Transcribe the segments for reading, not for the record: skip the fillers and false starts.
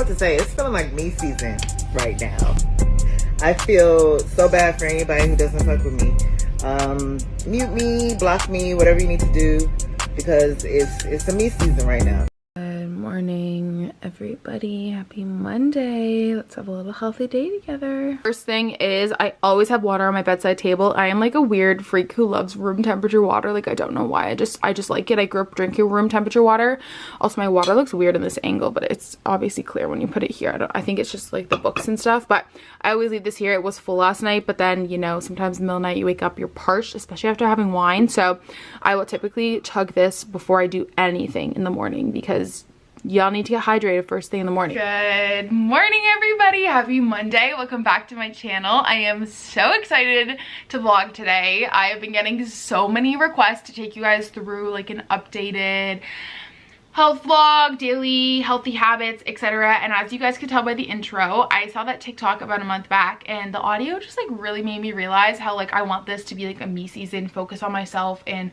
what to say. It's feeling like me season right now. I feel so bad for anybody who doesn't fuck with me. Mute me, block me, whatever you need to do, because it's the me season right now. Good morning, everybody. Happy Monday. Let's have a little healthy day together. First thing is I always have water on my bedside table. I am like a weird freak who loves room temperature water. Like, I don't know why. I just like it. I grew up drinking room temperature water. Also, my water looks weird in this angle, but it's obviously clear when you put it here. I think it's just like the books and stuff, but I always leave this here. It was full last night, but then, you know, sometimes in the middle of the night you wake up, you're parched, especially after having wine. So I will typically chug this before I do anything in the morning because y'all need to get hydrated first thing in the morning. Good morning, everybody. Happy Monday. Welcome back to my channel. I am so excited to vlog today. I have been getting so many requests to take you guys through like an updated health vlog, daily healthy habits, etc. And as you guys could tell by the intro, I saw that TikTok about a month back and the audio just like really made me realize how like I want this to be like a me season, focus on myself. And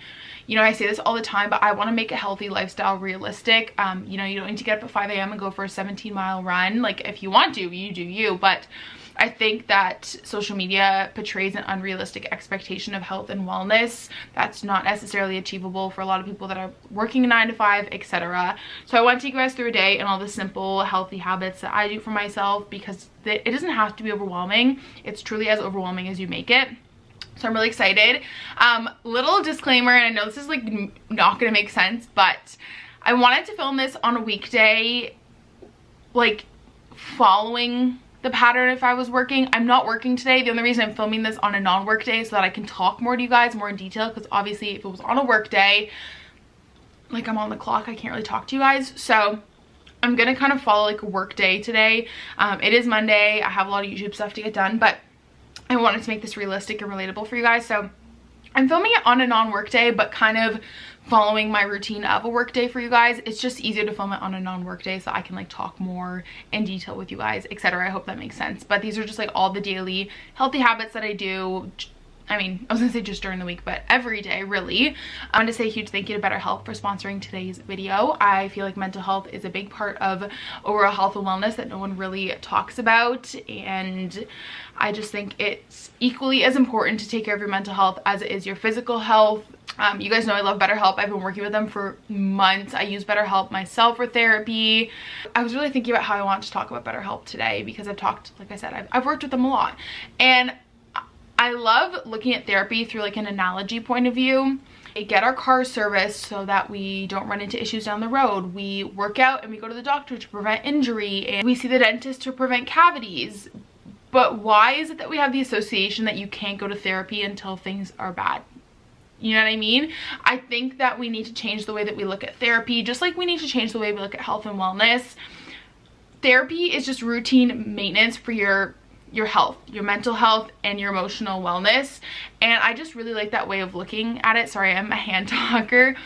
you know, I say this all the time, but I want to make a healthy lifestyle realistic. You know, you don't need to get up at 5 a.m. and go for a 17-mile run. Like, if you want to, you do you, but I think that social media portrays an unrealistic expectation of health and wellness that's not necessarily achievable for a lot of people that are working a 9 to 5, etc. So I want to take you guys through a day and all the simple healthy habits that I do for myself, because it doesn't have to be overwhelming. It's truly as overwhelming as you make it. So I'm really excited. Little disclaimer, and I know this is like not gonna make sense, but I wanted to film this on a weekday, like following the pattern if I was working. I'm not working today. The only reason I'm filming this on a non-work day is so that I can talk more to you guys more in detail, because obviously if it was on a work day, like I'm on the clock, I can't really talk to you guys. So I'm gonna kind of follow like a work day today. It is Monday. I have a lot of YouTube stuff to get done, but I wanted to make this realistic and relatable for you guys. So I'm filming it on a non-work day, but kind of following my routine of a work day for you guys. It's just easier to film it on a non-work day so I can like talk more in detail with you guys, etc. I hope that makes sense. But these are just like all the daily healthy habits that I do. I mean, I was gonna say just during the week, but every day, really. I want to say a huge thank you to BetterHelp for sponsoring today's video. I feel like mental health is a big part of overall health and wellness that no one really talks about, and I just think it's equally as important to take care of your mental health as it is your physical health. You guys know I love BetterHelp. I've been working with them for months. I use BetterHelp myself for therapy. I was really thinking about how I want to talk about BetterHelp today, because I've talked, like I said, I've worked with them a lot, and I love looking at therapy through like an analogy point of view. We get our car serviced so that we don't run into issues down the road. We work out and we go to the doctor to prevent injury, and we see the dentist to prevent cavities. But why is it that we have the association that you can't go to therapy until things are bad? You know what I mean? I think that we need to change the way that we look at therapy, just like we need to change the way we look at health and wellness. Therapy is just routine maintenance for your health, your mental health, and your emotional wellness. And I just really like that way of looking at it. Sorry, I'm a hand talker.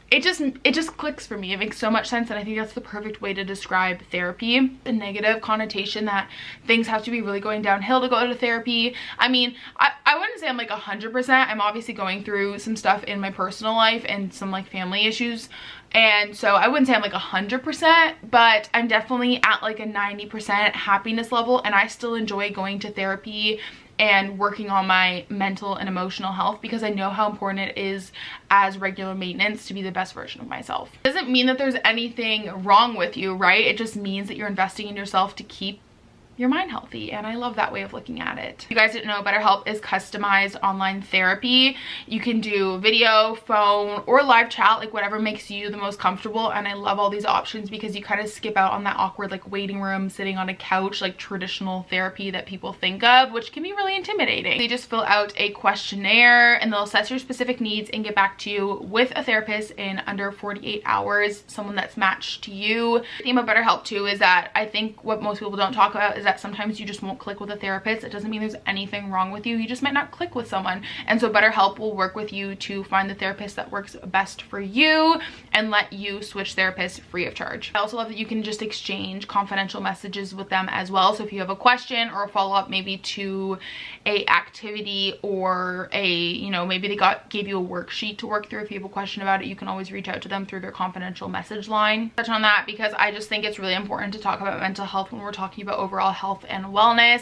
It just clicks for me. It makes so much sense, and I think that's the perfect way to describe therapy. The negative connotation that things have to be really going downhill to go to therapy. I mean, I wouldn't say I'm like 100%. I'm obviously going through some stuff in my personal life and some like family issues, and so I wouldn't say I'm like 100%, but I'm definitely at like a 90% happiness level, and I still enjoy going to therapy and working on my mental and emotional health, because I know how important it is as regular maintenance to be the best version of myself. It doesn't mean that there's anything wrong with you, right? It just means that you're investing in yourself to keep your mind healthy, and I love that way of looking at it. If you guys didn't know, BetterHelp is customized online therapy. You can do video, phone, or live chat, like whatever makes you the most comfortable, and I love all these options because you kind of skip out on that awkward like waiting room, sitting on a couch, like traditional therapy that people think of, which can be really intimidating. They just fill out a questionnaire and they'll assess your specific needs and get back to you with a therapist in under 48 hours, someone that's matched to you. The thing about BetterHelp too is that I think what most people don't talk about is that sometimes you just won't click with a therapist. It doesn't mean there's anything wrong with you. You just might not click with someone. And so BetterHelp will work with you to find the therapist that works best for you and let you switch therapists free of charge. I also love that you can just exchange confidential messages with them as well. So if you have a question or a follow-up maybe to a activity or a, you know, maybe they gave you a worksheet to work through, if you have a question about it, you can always reach out to them through their confidential message line. Touch on that because I just think it's really important to talk about mental health when we're talking about overall health and wellness,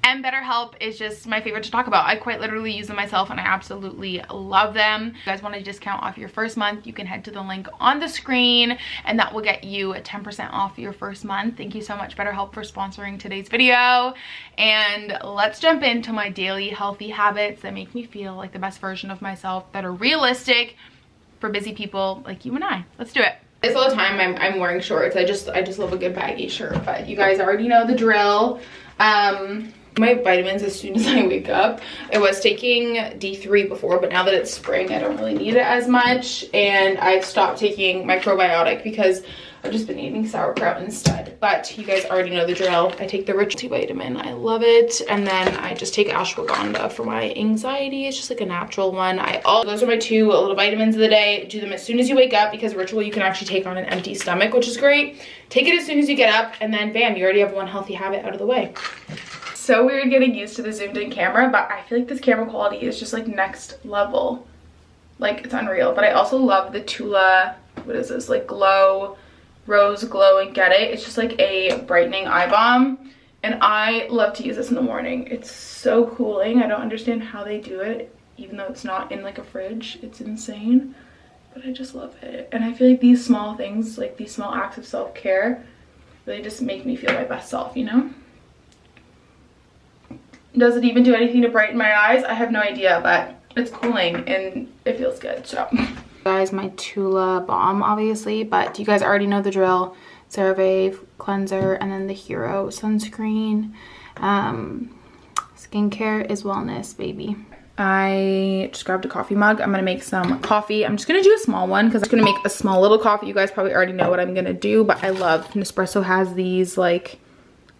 and BetterHelp is just my favorite to talk about. I quite literally use them myself and I absolutely love them. If you guys want a discount off your first month, you can head to the link on the screen and that will get you 10% off your first month. Thank you so much BetterHelp for sponsoring today's video, and let's jump into my daily healthy habits that make me feel like the best version of myself, that are realistic for busy people like you and I. Let's do it. It's all the time I'm wearing shorts. I just love a good baggy shirt, but you guys already know the drill. My vitamins as soon as I wake up. I was taking D3 before, but now that it's spring, I don't really need it as much. And I've stopped taking my probiotic because I've just been eating sauerkraut instead. But you guys already know the drill. I take the rich multivitamin. I love it. And then I just take ashwagandha for my anxiety. It's just like a natural one. Those are my 2 little vitamins of the day. Do them as soon as you wake up because Ritual you can actually take on an empty stomach, which is great. Take it as soon as you get up and then bam, you already have one healthy habit out of the way. So weird getting used to the zoomed in camera, but I feel like this camera quality is just like next level. Like, it's unreal. But I also love the Tula, what is this, like Rose Glow and Get It. It's just like a brightening eye balm, and I love to use this in the morning. It's so cooling. I don't understand how they do it, even though it's not in like a fridge. It's insane, but I just love it. And I feel like these small things, like these small acts of self-care, really just make me feel my best self, you know? Does it even do anything to brighten my eyes? I have no idea, but it's cooling and it feels good. So guys, my Tula balm obviously, but you guys already know the drill. CeraVe cleanser and then the Hero sunscreen. Skincare is wellness, baby. I just grabbed a coffee mug. I'm gonna make some coffee. I'm just gonna do a small one because I'm gonna make a small little coffee. You guys probably already know what I'm gonna do, but I love Nespresso has these like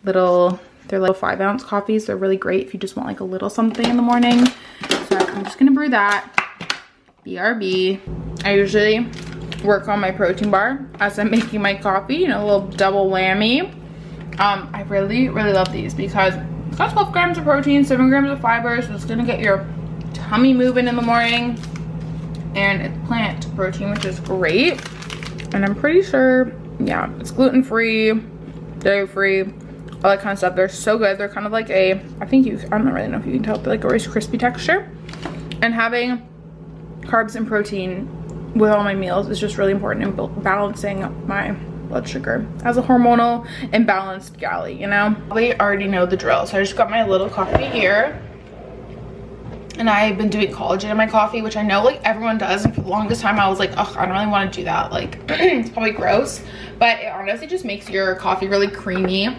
they're little 5-ounce coffees. They're really great if you just want like a little something in the morning. So I'm just gonna brew that. BRB. I usually work on my protein bar as I'm making my coffee, you know, a little double whammy. I really love these because it's got 12 grams of protein, 7 grams of fiber, so it's gonna get your tummy moving in the morning, and it's plant protein, which is great. And I'm pretty sure, yeah, it's gluten-free, dairy-free, all that kind of stuff. They're so good. They're kind of like I don't really know if you can tell, but like a Rice Krispie texture. And having carbs and protein with all my meals is just really important in balancing my blood sugar as a hormonal imbalanced galley, you know? Probably already know the drill. So I just got my little coffee here, and I've been doing collagen in my coffee, which I know like everyone does, and for the longest time I was like, oh, I don't really want to do that, like it's probably gross, but it honestly just makes your coffee really creamy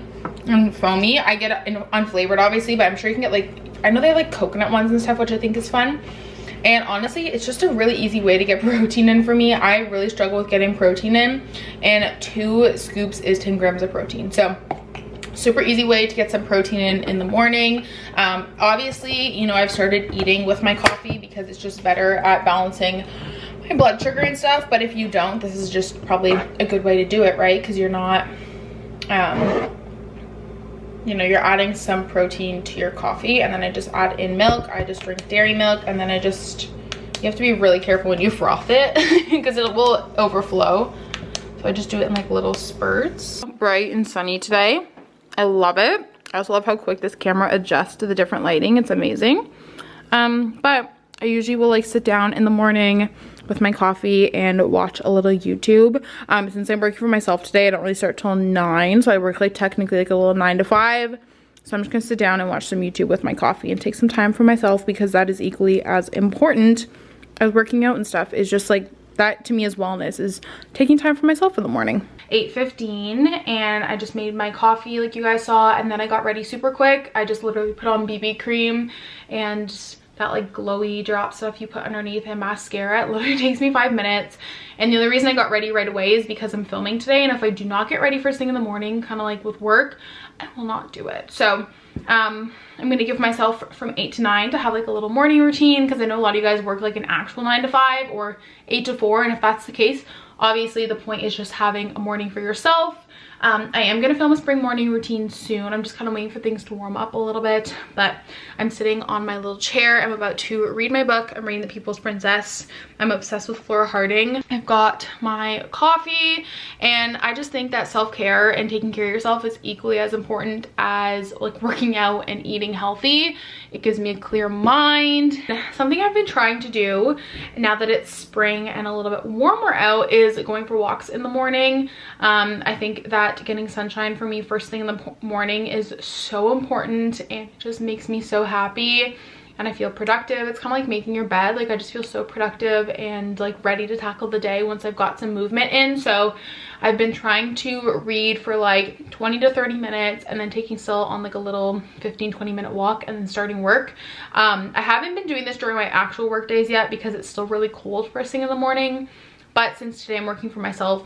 and foamy. I get it unflavored obviously, but I'm sure you can get like, I know they have like coconut ones and stuff, which I think is fun. And honestly, it's just a really easy way to get protein in for me. I really struggle with getting protein in, and 2 scoops is 10 grams of protein. So super easy way to get some protein in the morning. Obviously, you know, I've started eating with my coffee because it's just better at balancing my blood sugar and stuff. But if you don't, this is just probably a good way to do it, right? Because you're not, you know, you're adding some protein to your coffee. And then I just add in milk. I just drink dairy milk, and then you have to be really careful when you froth it because it will overflow. So I just do it in like little spurts. Bright and sunny today. I love it. I also love how quick this camera adjusts to the different lighting. It's amazing. But I usually will like sit down in the morning with my coffee and watch a little YouTube. Since I'm working for myself today, I don't really start till 9, so I work like technically like a little 9 to 5. So I'm just gonna sit down and watch some YouTube with my coffee and take some time for myself, because that is equally as important as working out and stuff. Is just like, that to me is wellness, is taking time for myself in the morning. 8:15, and I just made my coffee like you guys saw, and then I got ready super quick. I just literally put on BB cream and that like glowy drop stuff you put underneath, and mascara. It literally takes me 5 minutes. And the only reason I got ready right away is because I'm filming today, and if I do not get ready first thing in the morning, kind of like with work, I will not do it. So I'm gonna give myself from 8 to 9 to have like a little morning routine, because I know a lot of you guys work like an actual 9 to 5 or 8 to 4, and if that's the case, obviously the point is just having a morning for yourself. I am gonna film a spring morning routine soon. I'm just kind of waiting for things to warm up a little bit, but I'm sitting on my little chair. I'm about to read my book. I'm reading The People's Princess. I'm obsessed with Flora Harding. I've got my coffee, and I just think that self-care and taking care of yourself is equally as important as like working out and eating healthy. It gives me a clear mind. Something I've been trying to do now that it's spring and a little bit warmer out is going for walks in the morning. I think that getting sunshine for me first thing in the morning is so important, and it just makes me so happy, and I feel productive. It's kind of like making your bed. Like I just feel so productive and like ready to tackle the day once I've got some movement in. So I've been trying to read for like 20 to 30 minutes and then taking still on like a little 15-20 minute walk and then starting work. I haven't been doing this during my actual work days yet because it's still really cold first thing in the morning, but since today I'm working for myself,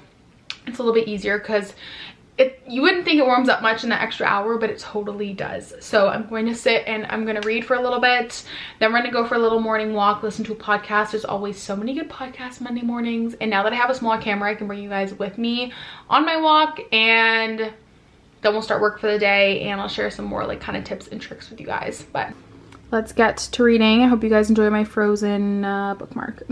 it's a little bit easier because you wouldn't think it warms up much in that extra hour, but it totally does. So I'm going to sit and I'm going to read for a little bit. Then we're going to go for a little morning walk, listen to a podcast. There's always so many good podcasts Monday mornings. And now that I have a small camera, I can bring you guys with me on my walk, and then we'll start work for the day, and I'll share some more like kind of tips and tricks with you guys. But let's get to reading. I hope you guys enjoy my Frozen bookmark.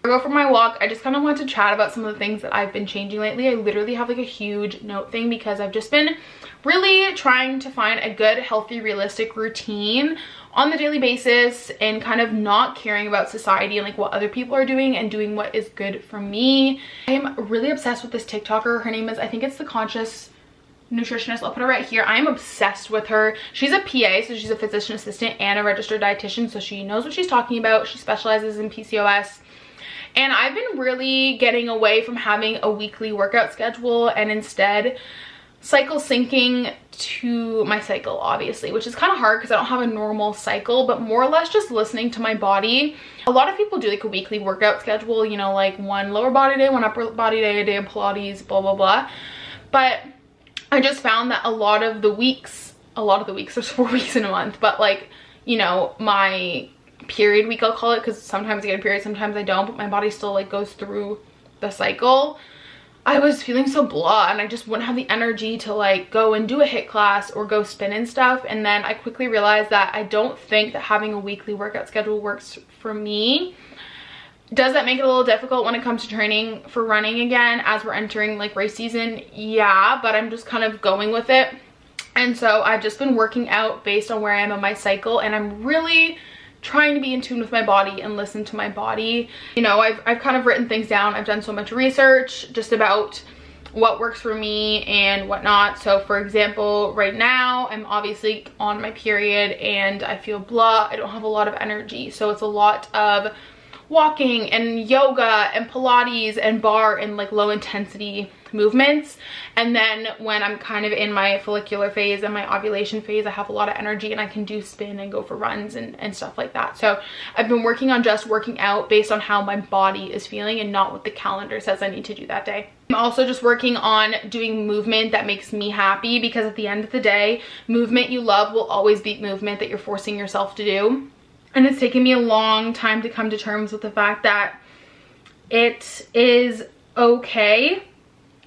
I go for my walk. I just kind of want to chat about some of the things that I've been changing lately. I literally have like a huge note thing because I've just been really trying to find a good, healthy, realistic routine on the daily basis, and kind of not caring about society and like what other people are doing, and doing what is good for me. I'm really obsessed with this TikToker. Her name is, I think it's The Conscious Nutritionist. I'll put her right here. I am obsessed with her. She's a PA, so she's a physician assistant and a registered dietitian, so she knows what she's talking about. She specializes in PCOS. And I've been really getting away from having a weekly workout schedule and instead cycle syncing to my cycle, obviously, which is kind of hard because I don't have a normal cycle, but more or less just listening to my body. A lot of people do like a weekly workout schedule, you know, like one lower body day, one upper body day, a day of Pilates, blah, blah, blah. But I just found that a lot of the weeks, there's 4 weeks in a month, but like, you know, my period week, I'll call it, because sometimes I get a period, sometimes I don't, but my body still like goes through the cycle. I was feeling so blah, and I just wouldn't have the energy to like go and do a HIIT class or go spin and stuff. And then I quickly realized that I don't think that having a weekly workout schedule works for me. Does that make it a little difficult when it comes to training for running again as we're entering like race season? Yeah, but I'm just kind of going with it. And so I've just been working out based on where I am in my cycle, and I'm really trying to be in tune with my body and listen to my body. You know, I've kind of written things down. I've done so much research just about what works for me and whatnot. So for example, right now I'm obviously on my period and I feel blah. I don't have a lot of energy. So it's a lot of walking and yoga and Pilates and bar and like low intensity movements. And then when I'm kind of in my follicular phase and my ovulation phase, I have a lot of energy and I can do spin and go for runs and stuff like that. So I've been working on just working out based on how my body is feeling and not what the calendar says I need to do that day. I'm also just working on doing movement that makes me happy, because at the end of the day, movement you love will always beat movement that you're forcing yourself to do. And it's taken me a long time to come to terms with the fact that it is okay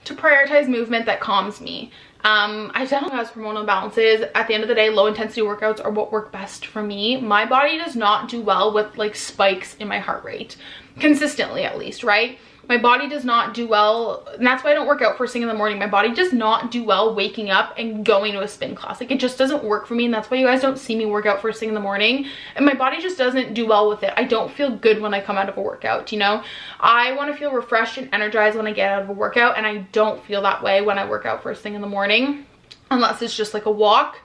to prioritize movement that calms me. I've done has hormonal balances. At the end of the day, low intensity workouts are what work best for me. My body does not do well with like spikes in my heart rate, consistently at least, right? My body does not do well, and that's why I don't work out first thing in the morning. My body does not do well waking up and going to a spin class. Like, it just doesn't work for me, and that's why you guys don't see me work out first thing in the morning. And my body just doesn't do well with it. I don't feel good when I come out of a workout, you know? I want to feel refreshed and energized when I get out of a workout, and I don't feel that way when I work out first thing in the morning, unless it's just like a walk.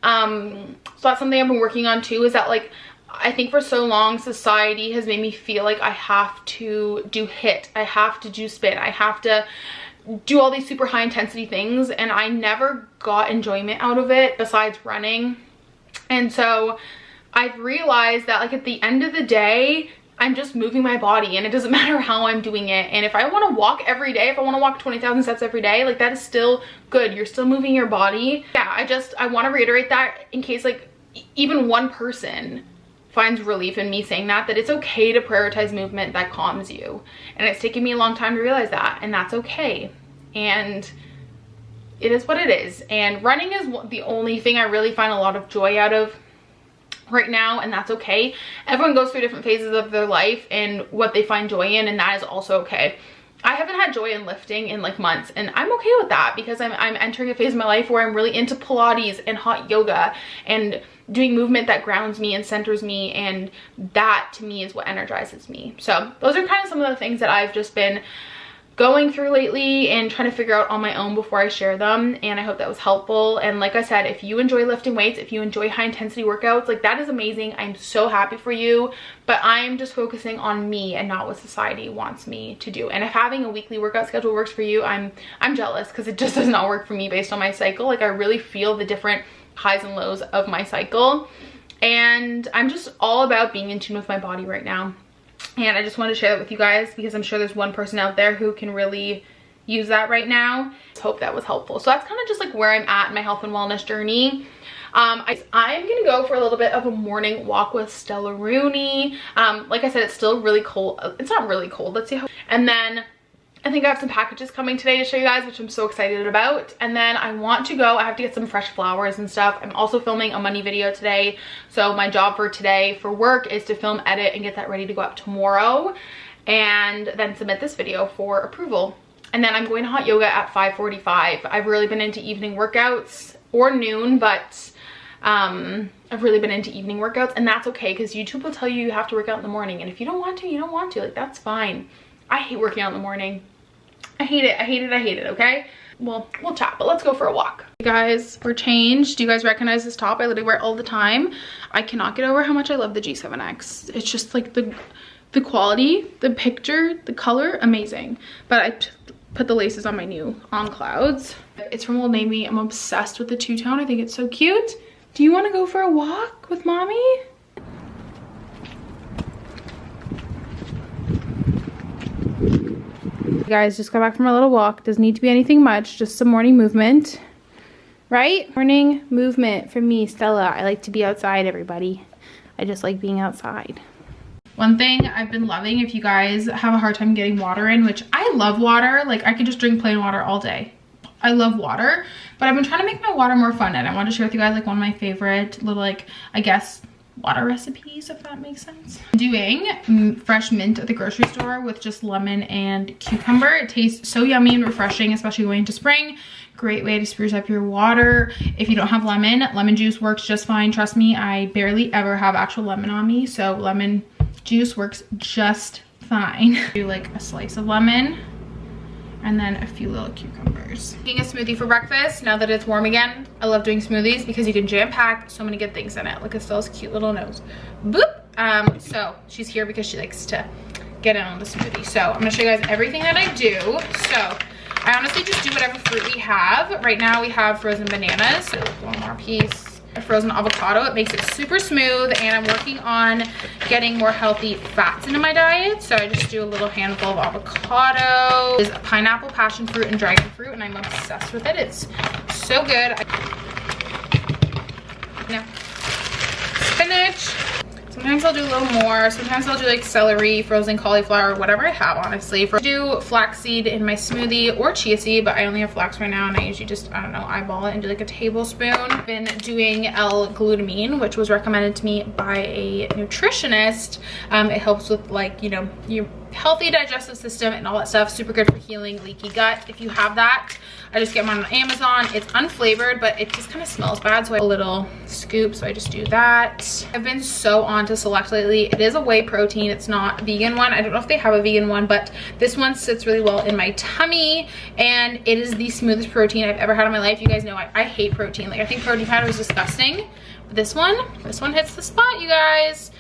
So that's something I've been working on too, is that like, I think for so long society has made me feel like I have to do HIIT, I have to do spin, I have to do all these super high intensity things, and I never got enjoyment out of it besides running. And so I've realized that like at the end of the day, I'm just moving my body, and it doesn't matter how I'm doing it. And if I want to walk every day, if I want to walk 20,000 steps every day, like that is still good. You're still moving your body. Yeah, I want to reiterate that in case like even one person finds relief in me saying that it's okay to prioritize movement that calms you. And it's taken me a long time to realize that, and that's okay. And it is what it is. And running is the only thing I really find a lot of joy out of right now, and that's okay. Everyone goes through different phases of their life and what they find joy in, and that is also okay. I haven't had joy in lifting in like months, and I'm okay with that because I'm entering a phase of my life where I'm really into Pilates and hot yoga and doing movement that grounds me and centers me, and that to me is what energizes me. So those are kind of some of the things that I've just been going through lately and trying to figure out on my own before I share them, and I hope that was helpful. And like I said, if you enjoy lifting weights, if you enjoy high intensity workouts, like that is amazing. I'm so happy for you, but I'm just focusing on me and not what society wants me to do. And if having a weekly workout schedule works for you, I'm jealous, because it just does not work for me based on my cycle. Like I really feel the different highs and lows of my cycle, and I'm just all about being in tune with my body right now. And I just wanted to share that with you guys because I'm sure there's one person out there who can really use that right now. I hope that was helpful. So that's kind of just like where I'm at in my health and wellness journey. I'm gonna go for a little bit of a morning walk with Stella Rooney. Like I said, it's still really cold. It's not really cold. Let's see how. And then I think I have some packages coming today to show you guys, which I'm so excited about. And then I want to go, I have to get some fresh flowers and stuff. I'm also filming a money video today. So my job for today for work is to film, edit, and get that ready to go up tomorrow. And then submit this video for approval. And then I'm going to hot yoga at 5:45. I've really been into evening workouts, or noon, but I've really been into evening workouts, and that's okay because YouTube will tell you you have to work out in the morning. And if you don't want to, you don't want to. Like, that's fine. I hate working out in the morning. I hate it, I hate it, I hate it, okay? Well, we'll chat, but let's go for a walk. You guys, we're changed. Do you guys recognize this top? I literally wear it all the time. I cannot get over how much I love the G7X. It's just like the quality, the picture, the color, amazing. But I put the laces on my new On Clouds. It's from Old Navy. I'm obsessed with the two-tone. I think it's so cute. Do you want to go for a walk with mommy? Guys, just got back from a little walk. Doesn't need to be anything much, just some morning movement, right? Morning movement for me, Stella. I like to be outside, everybody. I just like being outside. One thing I've been loving, if you guys have a hard time getting water in, which I love water, like I could just drink plain water all day. I love water, but I've been trying to make my water more fun, and I want to share with you guys like one of my favorite little, like, I guess, water recipes, if that makes sense. I'm doing fresh mint at the grocery store with just lemon and cucumber. It tastes so yummy and refreshing, especially going into spring. Great way to spruce up your water. If you don't have lemon juice works just fine. Trust me, I barely ever have actual lemon on me, so lemon juice works just fine. Do like a slice of lemon and then a few little cucumbers. Making a smoothie for breakfast now that it's warm again. I love doing smoothies because you can jam pack so many good things in it. Look at Stella's cute little nose. Boop. So she's here because she likes to get in on the smoothie. So I'm gonna show you guys everything that I do. So I honestly just do whatever fruit we have. Right now we have frozen bananas. So one more piece. A frozen avocado. It makes it super smooth, and I'm working on getting more healthy fats into my diet, so I just do a little handful of avocado. There's pineapple, passion fruit, and dragon fruit, and I'm obsessed with it. It's so good. Spinach. Sometimes I'll do a little more. Sometimes I'll do like celery, frozen cauliflower, whatever I have, honestly. I do flaxseed in my smoothie or chia seed, but I only have flax right now, and I usually just, I don't know, eyeball it and do like a tablespoon. I've been doing L-glutamine, which was recommended to me by a nutritionist. It helps with, like, you know, your healthy digestive system and all that stuff. Super good for healing leaky gut. If you have that, I just get mine on Amazon. It's unflavored, but it just kind of smells bad, so I have a little scoop, so I just do that. I've been so on to Select lately. It is a whey protein. It's not a vegan one. I don't know if they have a vegan one, but this one sits really well in my tummy, and it is the smoothest protein I've ever had in my life. You guys know I hate protein. Like, I think protein powder is disgusting. But this one hits the spot, you guys.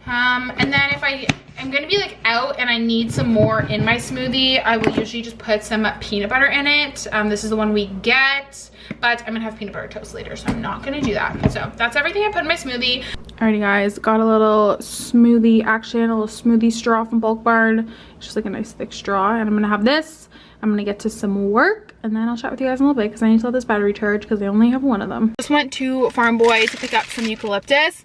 And then if I'm gonna be like out and I need some more in my smoothie, I will usually just put some peanut butter in it. This is the one we get, but I'm gonna have peanut butter toast later, so I'm not gonna do that. So that's everything I put in my smoothie. Alrighty guys, got a little smoothie action, a little smoothie straw from Bulk Barn. It's just like a nice thick straw, and I'm gonna have this. I'm gonna get to some work, and then I'll chat with you guys in a little bit because I need to let this battery charge because I only have one of them. Just went to Farm Boy to pick up some eucalyptus.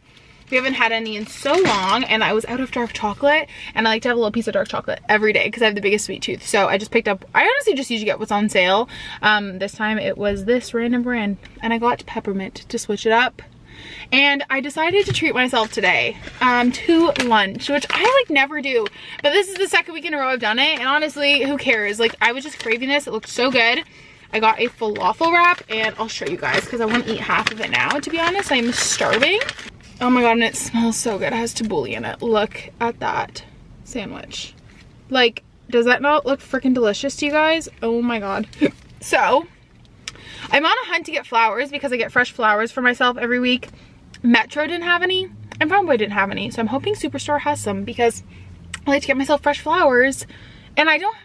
We haven't had any in so long, and I was out of dark chocolate, and I like to have a little piece of dark chocolate every day because I have the biggest sweet tooth. So I just picked up, I honestly just usually get what's on sale. This time it was this random brand, and I got peppermint to switch it up. And I decided to treat myself today to lunch, which I like never do, but this is the second week in a row I've done it, and honestly, who cares? Like, I was just craving this. It looked so good. I got a falafel wrap, and I'll show you guys because I want to eat half of it now. To be honest, I'm starving. Oh my god, and it smells so good. It has tabbouleh in it. Look at that sandwich. Like, does that not look freaking delicious to you guys? Oh my god. So I'm on a hunt to get flowers because I get fresh flowers for myself every week. Metro didn't have any, and Farm Boy didn't have any, so I'm hoping Superstore has some because I like to get myself fresh flowers, and I don't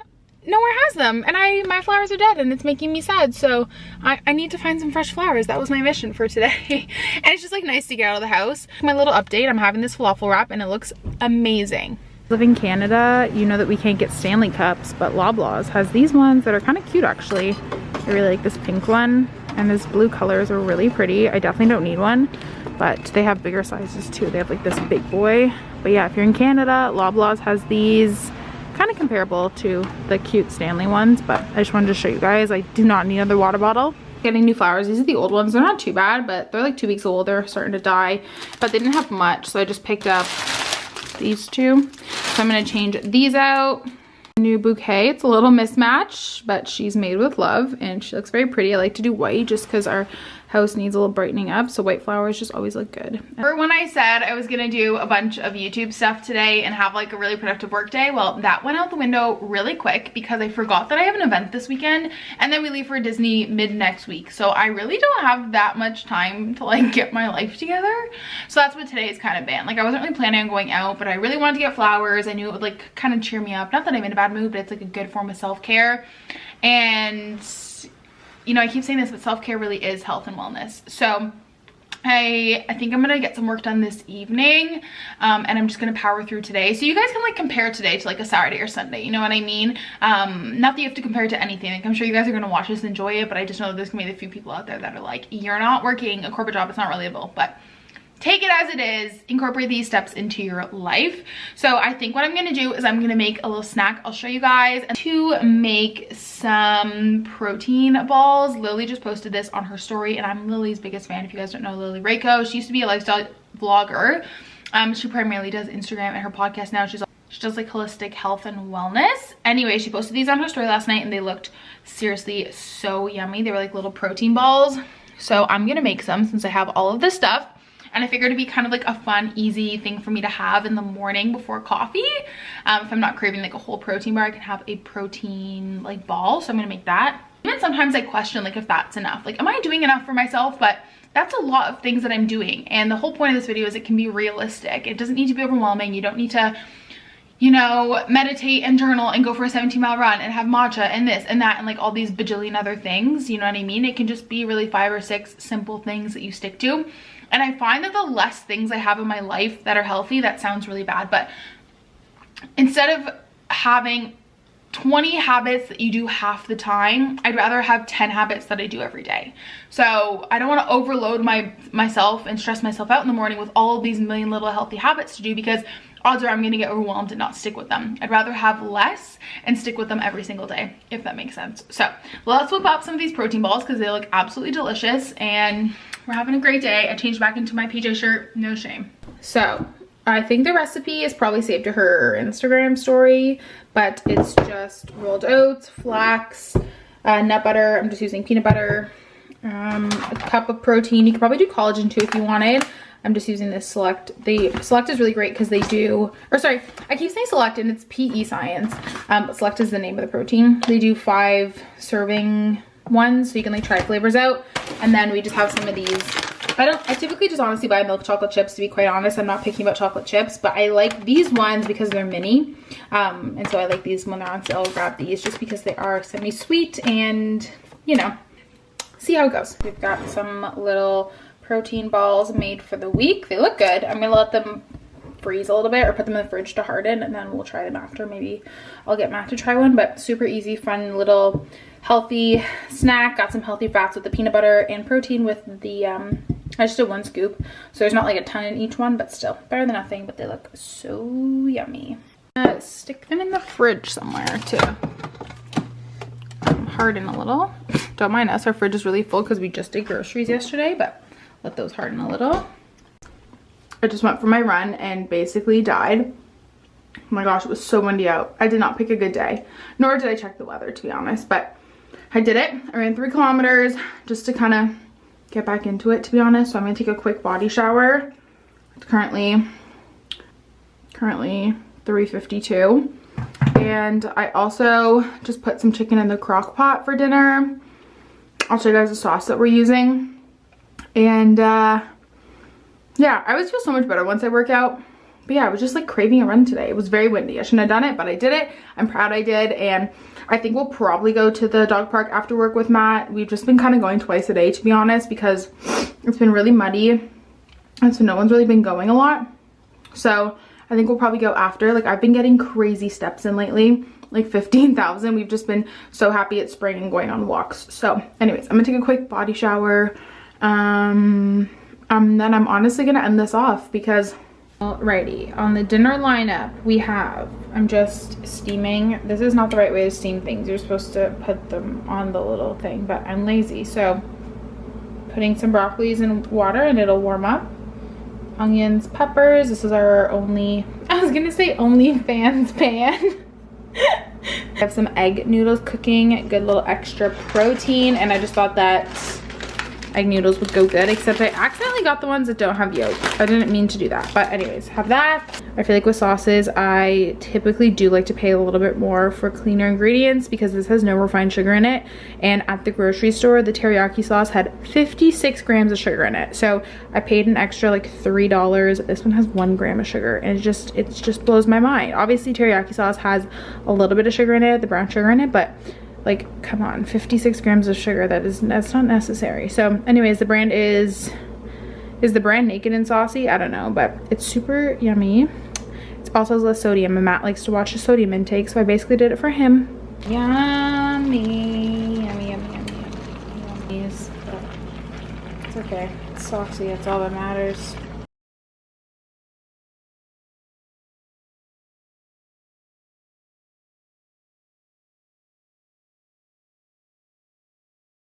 nowhere has them, and my flowers are dead, and it's making me sad. So I need to find some fresh flowers. That was my mission for today. And it's just like nice to get out of the house. My little update, I'm having this falafel wrap, and it looks amazing. Live in Canada, you know that we can't get Stanley cups, but Loblaws has these ones that are kind of cute actually. I really like this pink one, and this blue colors are really pretty. I definitely don't need one, but they have bigger sizes too. They have like this big boy. But yeah, if you're in Canada, Loblaws has these, kind of comparable to the cute Stanley ones, but I just wanted to show you guys. I do not need another water bottle. Getting new flowers. These are the old ones. They're not too bad, but they're like 2 weeks old. They're starting to die, but they didn't have much, so I just picked up these two. So I'm going to change these out. New bouquet. It's a little mismatch, but she's made with love, and she looks very pretty. I like to do white just because our house needs a little brightening up, so white flowers just always look good. Or when I said I was gonna do a bunch of YouTube stuff today and have like a really productive work day, well, that went out the window really quick because I forgot that I have an event this weekend, and then we leave for Disney mid next week, so I really don't have that much time to like get my life together. So that's what today's kind of been. Like, I wasn't really planning on going out, but I really wanted to get flowers. I knew it would like kind of cheer me up. Not that I'm in a bad mood, but it's like a good form of self-care. And you know, I keep saying this, but self-care really is health and wellness. So I think I'm gonna get some work done this evening, and I'm just gonna power through today. So you guys can like compare today to like a Saturday or Sunday, you know what I mean? Not that you have to compare it to anything. Like, I'm sure you guys are gonna watch this and enjoy it, but I just know that there's gonna be a few people out there that are like, you're not working a corporate job, it's not relatable. But take it as it is, incorporate these steps into your life. So I think what I'm gonna do is I'm gonna make a little snack. I'll show you guys to make some protein balls. Lily just posted this on her story, and I'm Lily's biggest fan. If you guys don't know Lily Rayco, she used to be a lifestyle vlogger. She primarily does Instagram, and her podcast now, she does like holistic health and wellness. Anyway, she posted these on her story last night, and they looked seriously so yummy. They were like little protein balls. So I'm gonna make some since I have all of this stuff. And I figured it'd be kind of like a fun, easy thing for me to have in the morning before coffee. If I'm not craving like a whole protein bar, I can have a protein like ball. So I'm gonna make that. Even sometimes I question like if that's enough. Like, am I doing enough for myself? But that's a lot of things that I'm doing. And the whole point of this video is it can be realistic. It doesn't need to be overwhelming. You don't need to, you know, meditate and journal and go for a 17-mile run and have matcha and this and that and like all these bajillion other things. You know what I mean? It can just be really 5 or 6 simple things that you stick to. And I find that the less things I have in my life that are healthy, that sounds really bad, but instead of having 20 habits that you do half the time, I'd rather have 10 habits that I do every day. So I don't want to overload myself and stress myself out in the morning with all of these million little healthy habits to do, because odds are I'm going to get overwhelmed and not stick with them. I'd rather have less and stick with them every single day, if that makes sense. So let's whip up some of these protein balls because they look absolutely delicious, and we're having a great day. I changed back into my PJ shirt, no shame. So I think the recipe is probably saved to her Instagram story, but it's just rolled oats, flax, nut butter. I'm just using peanut butter, a cup of protein. You could probably do collagen too if you wanted. I'm just using this Select. The Select is really great because they do, or sorry, I keep saying Select and it's PE Science, but Select is the name of the protein. They do 5 serving ones, so you can like try flavors out. And then we just have some of these I typically just honestly buy milk chocolate chips, to be quite honest. I'm not picky about chocolate chips, but I like these ones because they're mini. And so I like these when they're on sale. I'll grab these just because they are semi-sweet and, you know, see how it goes. We've got some little protein balls made for the week. They look good. I'm gonna let them freeze a little bit or put them in the fridge to harden, and then we'll try them after. Maybe I'll get Matt to try one, but super easy, fun little healthy snack. Got some healthy fats with the peanut butter and protein with the I just did 1 scoop, so there's not like a ton in each one, but still better than nothing. But they look so yummy. Stick them in the fridge somewhere to harden a little. Don't mind us, our fridge is really full because we just did groceries yesterday, but let those harden a little. I just went for my run and basically died. Oh my gosh, it was so windy out. I did not pick a good day, nor did I check the weather, to be honest, but I did it. I ran 3 kilometers just to kind of get back into it, to be honest. So I'm gonna take a quick body shower. It's currently 3:52. And I also just put some chicken in the crock pot for dinner. I'll show you guys the sauce that we're using. And yeah, I always feel so much better once I work out. But yeah, I was just like craving a run today. It was very windy. I shouldn't have done it, but I did it. I'm proud I did. And I think we'll probably go to the dog park after work with Matt. We've just been kind of going twice a day, to be honest, because it's been really muddy. And so no one's really been going a lot. So I think we'll probably go after. Like, I've been getting crazy steps in lately, like 15,000. We've just been so happy it's spring and going on walks. So anyways, I'm gonna take a quick body shower. Then I'm honestly gonna end this off because alrighty, on the dinner lineup we have, I'm just steaming. This is not the right way to steam things. You're supposed to put them on the little thing, but I'm lazy. So putting some broccolis in water and it'll warm up. Onions, peppers. This is our only, I was gonna say OnlyFans pan. I have some egg noodles cooking, good little extra protein, and I just thought that egg noodles would go good, except I accidentally got the ones that don't have yolk. I didn't mean to do that, but anyways, have that. I feel like with sauces, I typically do like to pay a little bit more for cleaner ingredients because this has no refined sugar in it. And at the grocery store, the teriyaki sauce had 56 grams of sugar in it. So I paid an extra like $3. This one has 1 gram of sugar, and it just blows my mind. Obviously, teriyaki sauce has a little bit of sugar in it, the brown sugar in it, but like, come on, 56 grams of sugar, that's not necessary. So anyways, the brand is the brand Naked and Saucy? I don't know, but it's super yummy. It also has less sodium, and Matt likes to watch the sodium intake, so I basically did it for him. Yummy, yummy, yummy, yummy, yummy. It's okay, it's saucy, that's all that matters.